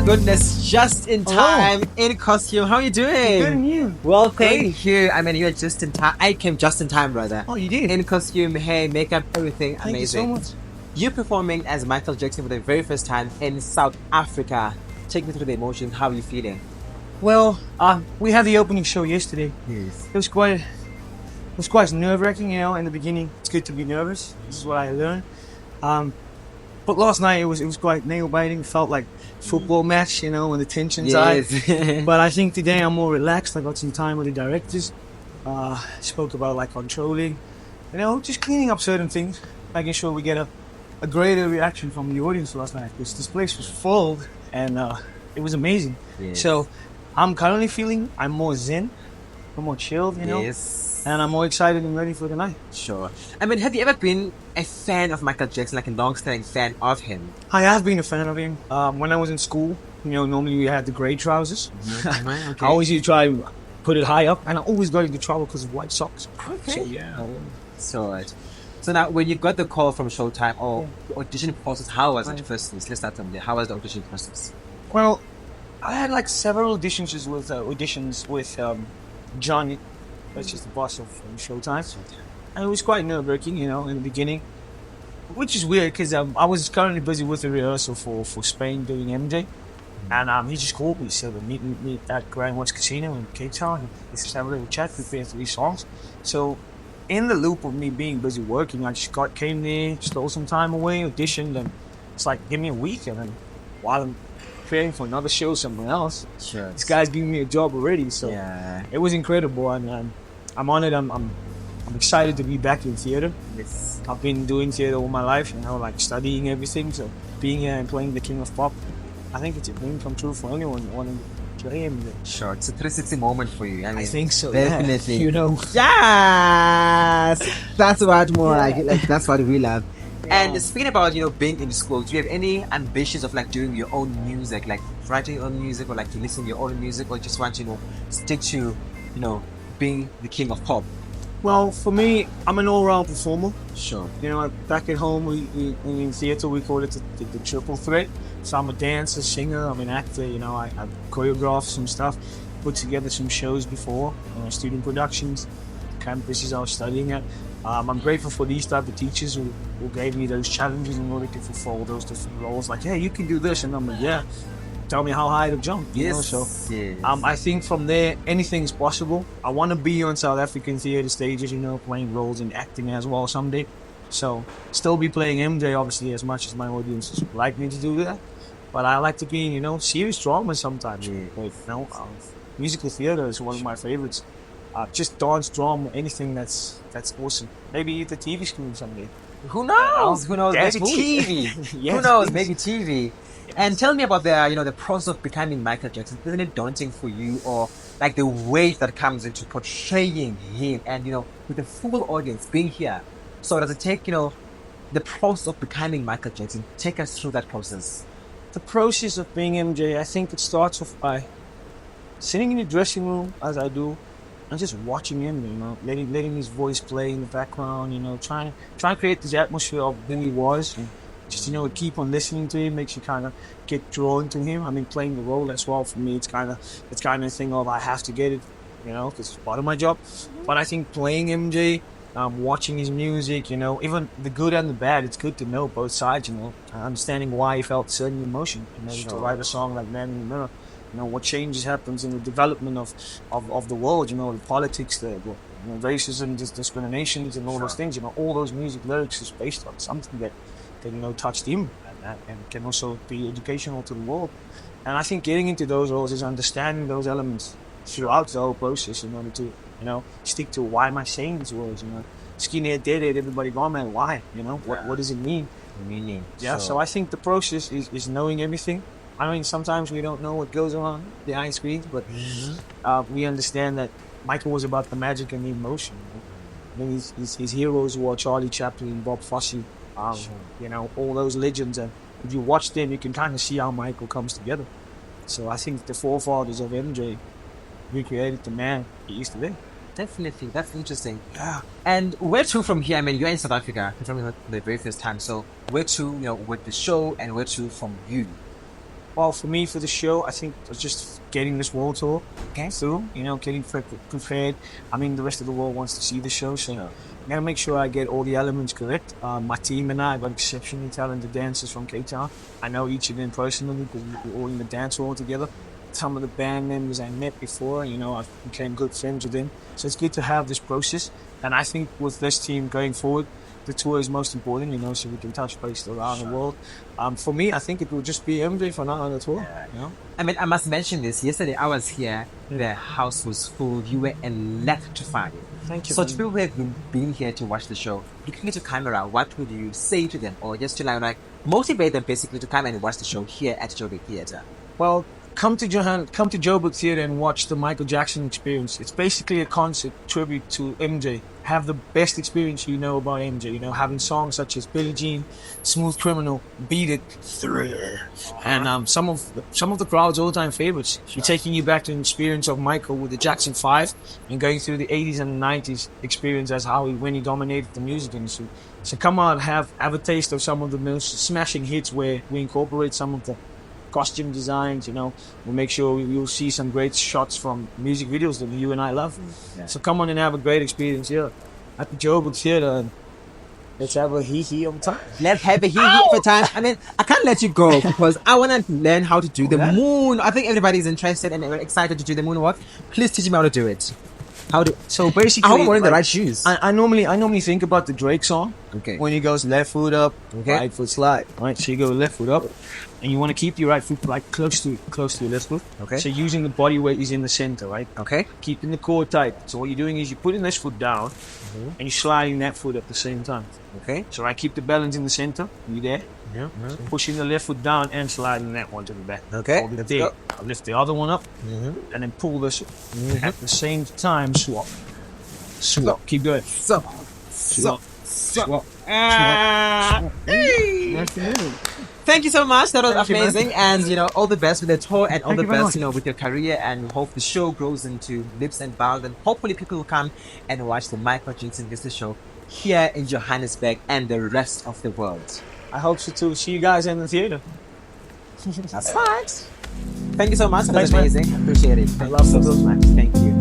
goodness, just in time, in costume. How are you doing? Good, and you? Well, thank you. I mean, you're just in time. I came just in time, brother. Oh, you did? In costume, hair, makeup, everything. Thank amazing. you so much. You performing as Michael Jackson for the very first time in South Africa. Take me through the emotion. How are you feeling? Well, we had the opening show yesterday. Yes. It was quite nerve-wracking, you know. In the beginning, it's good to be nervous. This is what I learned. But last night it was quite nail-biting. Felt like football match, you know, when the tension's high. But I think today I'm more relaxed. I got some time with the directors. Spoke about like controlling, you know, just cleaning up certain things, making sure we get a greater reaction from the audience last night. Because this place was full and it was amazing. Yes. So I'm currently feeling I'm more zen, I'm more chilled, you know. Yes. And I'm more excited and ready for the night. Sure. I mean, have you ever been a fan of Michael Jackson, like a long-standing fan of him? I have been a fan of him. When I was in school, you know, normally we had the grey trousers. Okay. I always used to try and put it high up, and I always got into trouble because of white socks. Okay. So, yeah. So, right. So now, when you got the call from Showtime or the audition process, how was it first? Let's start from there. How was the audition process? Well, I had like several auditions with Johnny, which is the boss of Showtime. And it was quite nerve-wracking, you know, in the beginning. Which is weird because I was currently busy with the rehearsal for Spain doing MJ. And he just called me, said, meet at Grand West Casino in Cape Town. And let's have a little chat, prepare 3 songs. So in the loop of me being busy working, I just came there, stole some time away, auditioned, and it's like, give me a week. And then while I'm preparing for another show somewhere else, Sure. this guy's giving me a job already. So Yeah. it was incredible. And I'm honored. I'm excited to be back in theater. Yes. I've been doing theater all my life, you know, like studying everything. So being here and playing the King of Pop, I think it's a dream come true for anyone wanting to play him. Sure. It's a 360 moment for you. I think so. Definitely. Yeah. You know. Yes. That's what more like that's what we love. And speaking about, you know, being in school, do you have any ambitions of like doing your own music, like writing your own music, or like to listen to your own music, or just want to, you know, stick to, you know, being the king of pop? Well, for me, I'm an all-round performer. Sure. You know, back at home, we in theater we call it the triple threat. So I'm a dancer, singer, I'm an actor. You know, I choreographed some stuff, put together some shows before, student productions, campuses I was studying at. I'm grateful for these type of teachers who gave me those challenges in order to fulfill those different roles. Like, hey, you can do this, and I'm like, yeah. Tell me how high to jump. You know? So yes. I think from there anything is possible. I want to be on South African theatre stages, you know, playing roles in acting as well someday. So still be playing MJ obviously as much as my audiences would like me to do that. But I like to be, you know, serious drama sometimes. Yeah. You know, musical theatre is one of my favorites. Just dance, drama, anything that's awesome. Maybe the TV screen someday. Who knows? Who knows? Yes, Maybe TV. Yes, Who knows? please. Maybe TV. And tell me about the, you know, the process of becoming Michael Jackson. Isn't it daunting for you, or like the weight that comes into portraying him, and you know, with the full audience being here? So does it take, you know, the process of becoming Michael Jackson? Take us through that process. The process of being MJ, I think it starts off by sitting in the dressing room as I do, and just watching him, you know, letting his voice play in the background, you know, trying to create this atmosphere of who he was, and just, you know, keep on listening to him makes you kind of get drawn to him. I mean, playing the role as well for me, it's kind of a thing of I have to get it, you know, because it's part of my job. But I think playing MJ, watching his music, you know, even the good and the bad, it's good to know both sides, you know, understanding why he felt certain emotion, you know, to write a song like Man in the Mirror. You know, what changes happens in the development of the world, you know, the politics, the racism, discriminations, and all those things, you know, all those music lyrics is based on something that you know, touched him, and can also be educational to the world. And I think getting into those roles is understanding those elements throughout the whole process in order to, you know, stick to why am I saying these words, you know, skinhead, deadhead, everybody gone, man, why, you know, what does it mean? Meaning. Yeah, so I think the process is knowing everything. I mean, sometimes we don't know what goes on the ice cream, but we understand that Michael was about the magic and the emotion. I mean, his heroes were Charlie Chaplin, Bob Fosse, you know, all those legends. And if you watch them, you can kind of see how Michael comes together. So I think the forefathers of MJ recreated the man he used to be. Definitely, that's interesting. Yeah. And where to from here? I mean, you're in South Africa, from the very first time. So where to, you know, with the show, and where to from you? Well, for me, for the show, I think it was just getting this world tour Okay. through, getting prepared. I mean, the rest of the world wants to see the show, so I gotta make sure I get all the elements correct. My team and I got exceptionally talented dancers from Cape Town. I know each of them personally because we're all in the dance hall together. Some of the band members I met before, I became good friends with them. So it's good to have this process. And I think with this team going forward, the tour is most important, so we can touch base around the world. For me, I think it will just be MJ for now on the tour. I mean, I must mention this. Yesterday, I was here. The house was full. You were electrified. Thank you. So to people who have been here to watch the show, looking at the camera, what would you say to them, or just to like motivate them basically to come and watch the show here at Joburg Theatre? Well, come to Joburg Theatre and watch the Michael Jackson experience. It's basically a concert tribute to MJ. Have the best experience you know about MJ. Having songs such as Billie Jean, Smooth Criminal, Beat It, Thriller, and some of the crowd's all-time favorites. We're taking you back to the experience of Michael with the Jackson 5 and going through the 80s and 90s experience as when he dominated the music industry. So come on, have a taste of some of the most smashing hits where we incorporate some of the costume designs, we'll make sure you'll see some great shots from music videos that you and I love. Yeah. So come on and have a great experience here at the Joburg Theatre, and let's have a hee-hee of time. Let's have a hee-hee of time. I mean, I can't let you go because I want to learn how to do the moon. I think everybody's interested and excited to do the moonwalk. Please teach me how to do it. So basically, I'm wearing the right shoes. I normally think about the Drake song. Okay. When he goes left foot up, right foot slide. Right. So you go left foot up, and you want to keep your right foot close to your left foot. Okay. So using the body weight is in the center, right? Okay. Keeping the core tight. So what you're doing is you're putting this foot down, and you're sliding that foot at the same time. Okay. So I keep the balance in the center. You there? Yeah. So pushing the left foot down and sliding that one to the back. Okay. Hold it there. I'll lift the other one up, and then pull this at the same time. Swap. Keep going. Swap. Thank you so much. That was Thank you, amazing. And all the best with the tour and all Thank the you very best, much. with your career, and hope the show grows into leaps and bounds, and hopefully people will come and watch the Michael Jackson Business Show here in Johannesburg and the rest of the world. I hope so too. See you guys in the theater. That's right. Thank you so much. That was Thanks, man. amazing. Appreciate it. Thank love you so those. much. Thank you.